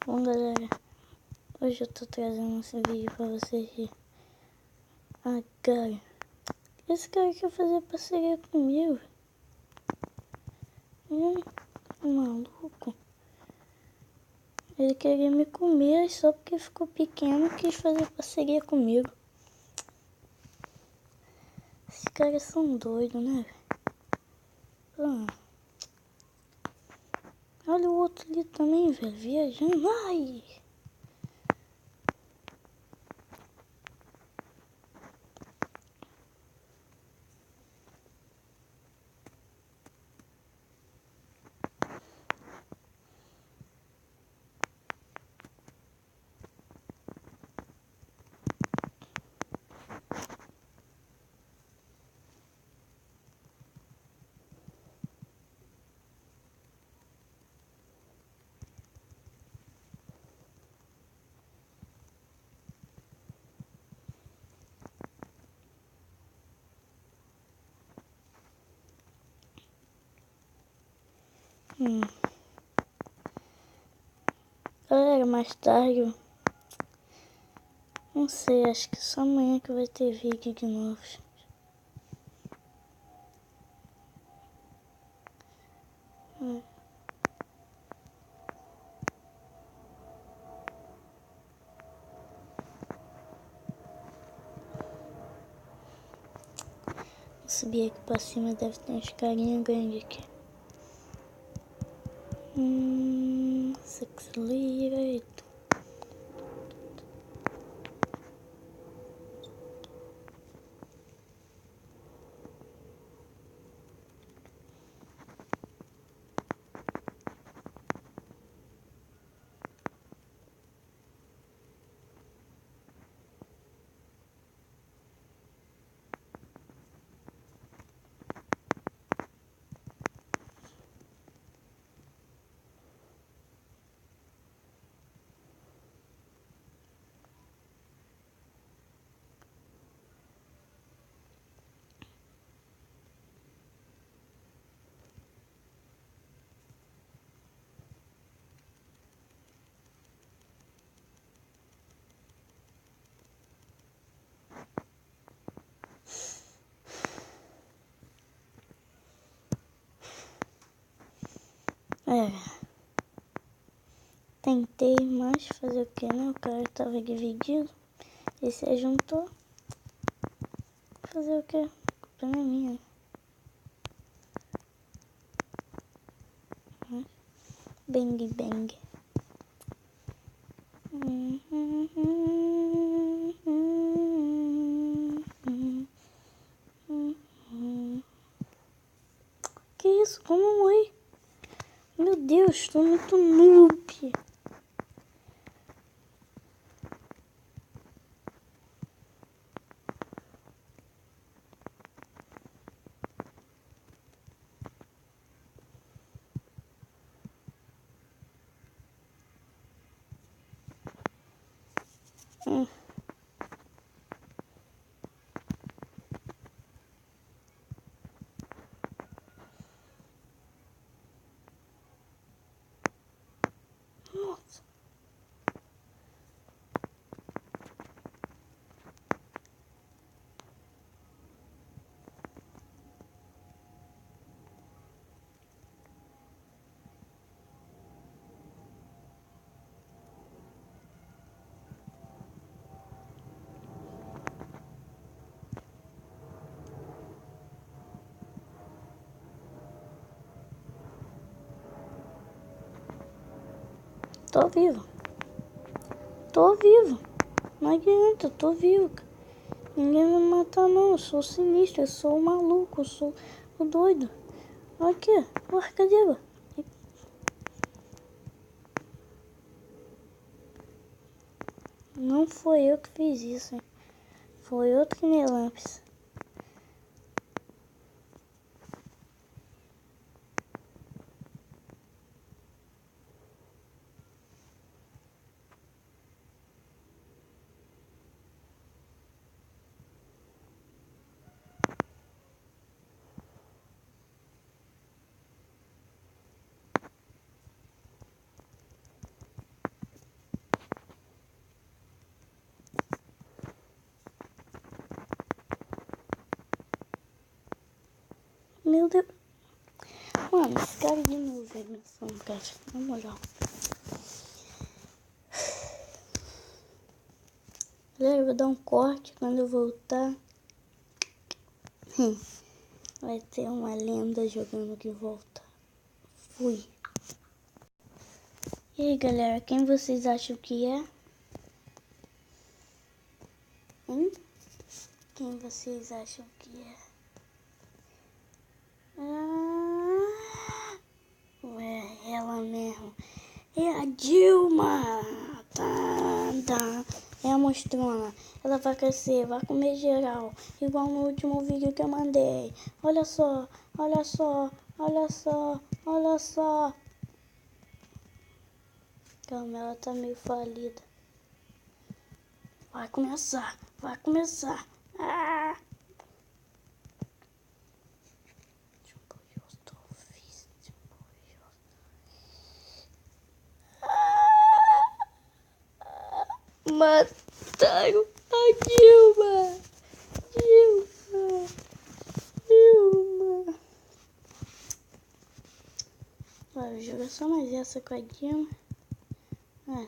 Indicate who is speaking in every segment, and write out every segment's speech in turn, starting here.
Speaker 1: Bom, galera, hoje eu tô trazendo esse vídeo pra vocês de... Ah, cara, esse cara quer fazer parceria comigo. Maluco. Ele queria me comer só porque ficou pequeno e quis fazer parceria comigo. Esses caras são doidos, né, velho? Olha o outro ali também, velho, viajando. Ai! Galera, mais tarde, não sei, acho que só amanhã que vai ter vídeo de novo. Vou subir aqui pra cima, deve ter uns carinha grande aqui. Accelerator. Tentei, mas fazer o que, né? O cara tava dividido e se juntou. Fazer o que? A culpa não é minha. Bang, bang. Que isso? Como eu morri? Meu Deus, tô muito noob. Nossa. Tô vivo. Tô vivo. Não adianta, eu tô vivo. Ninguém vai me matar não. Eu sou sinistro, eu sou o maluco, eu sou o doido. Olha aqui, ué, cadê ela? Não foi eu que fiz isso, hein? Foi outro Kinelamps. Meu Deus. Mano, esse cara de novo é meu sono, cara. Na moral. Galera, eu vou dar um corte quando eu voltar. Vai ter uma lenda jogando de volta. Fui. E aí, galera, quem vocês acham que é? Hein? Quem vocês acham que é? Ué, ela mesmo. É a Dilma. Tá. É a monstrona. Ela vai crescer, vai comer geral. Igual no último vídeo que eu mandei. Olha só, olha só, olha só, olha só. Calma, ela tá meio falida. Vai começar, vai começar. Ah! Mataram a Dilma. Dilma. Vou jogar só mais essa com a Dilma.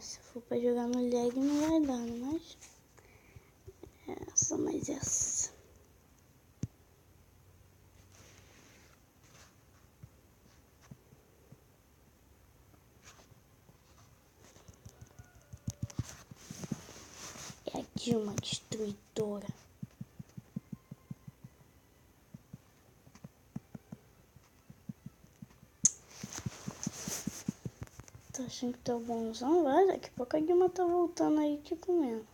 Speaker 1: Se for pra jogar no lag não vai dar, mas... só mais essa. É a Dilma destruidora. Tá achando que tá bonzão? Vai, daqui a pouco a Dilma tá voltando aí, tipo mesmo.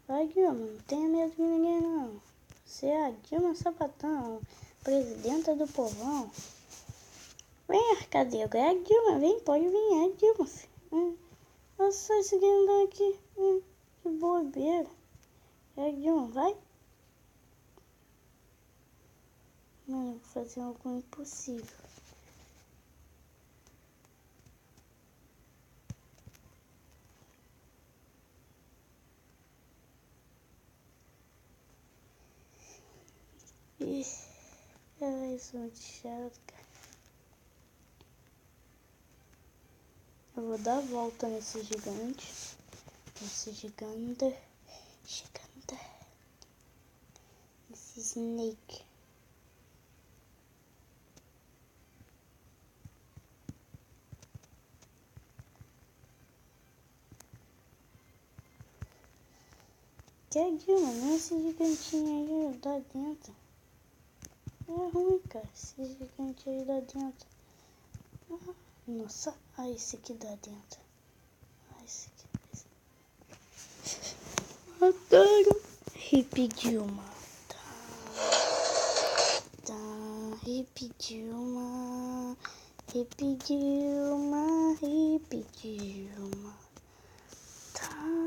Speaker 1: Vai, Dilma, não tenha medo de ninguém não. Você é a Dilma Sapatão, presidenta do povão. Vem, Arcadeu, é a Dilma, vem, pode vir, é a Dilma, filho. Olha só esse grandão aqui, que bobeira. É a Dilma, vai. Mano, vou fazer algo impossível. Isso é muito chato, cara. Eu vou dar a volta nesse gigante. Esse gigante. Esse snake. Que é Dilma, não esse gigantinho aí dá dentro. É ruim, cara. Esse gigante aí dá dentro. Nossa, esse aqui dá dentro. Esse aqui. Mataram. Hip Dilma. Tá. Hip Dilma. Hip Dilma. Hip Dilma. Tá.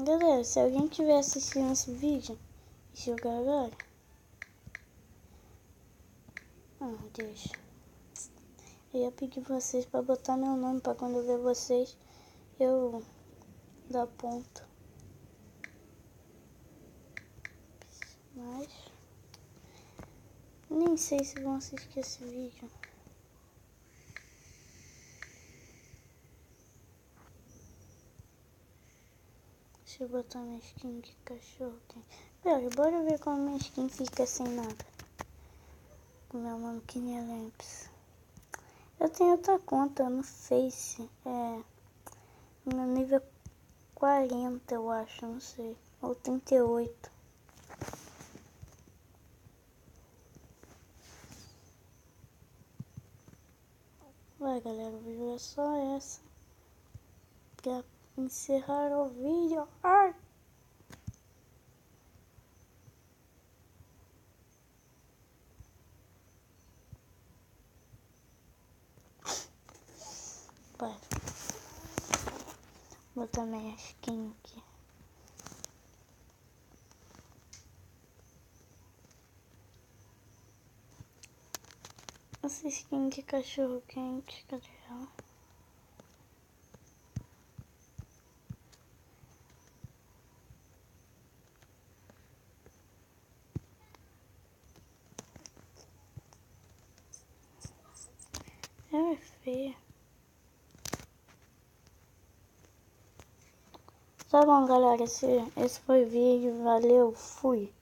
Speaker 1: Galera, se alguém tiver assistindo esse vídeo e jogar agora. Deixa. Eu ia pedir vocês pra botar meu nome pra quando eu ver vocês eu dar ponto. Mas nem sei se vão assistir esse vídeo. Deixa eu botar minha skin de cachorro aqui. Pera, bora ver como minha skin fica sem nada. Com meu nome Kinelamps. Eu tenho outra conta no Face. Meu nível 40, eu acho, não sei. Ou 38. Vai, galera, o vídeo é só essa. Pra encerrar o vídeo. Ai! Vai. Vou botar minha skin aqui. Essa skin de cachorro quente, cadê ela? Ela é feia. Tá bom, galera, esse foi o vídeo. Valeu, fui.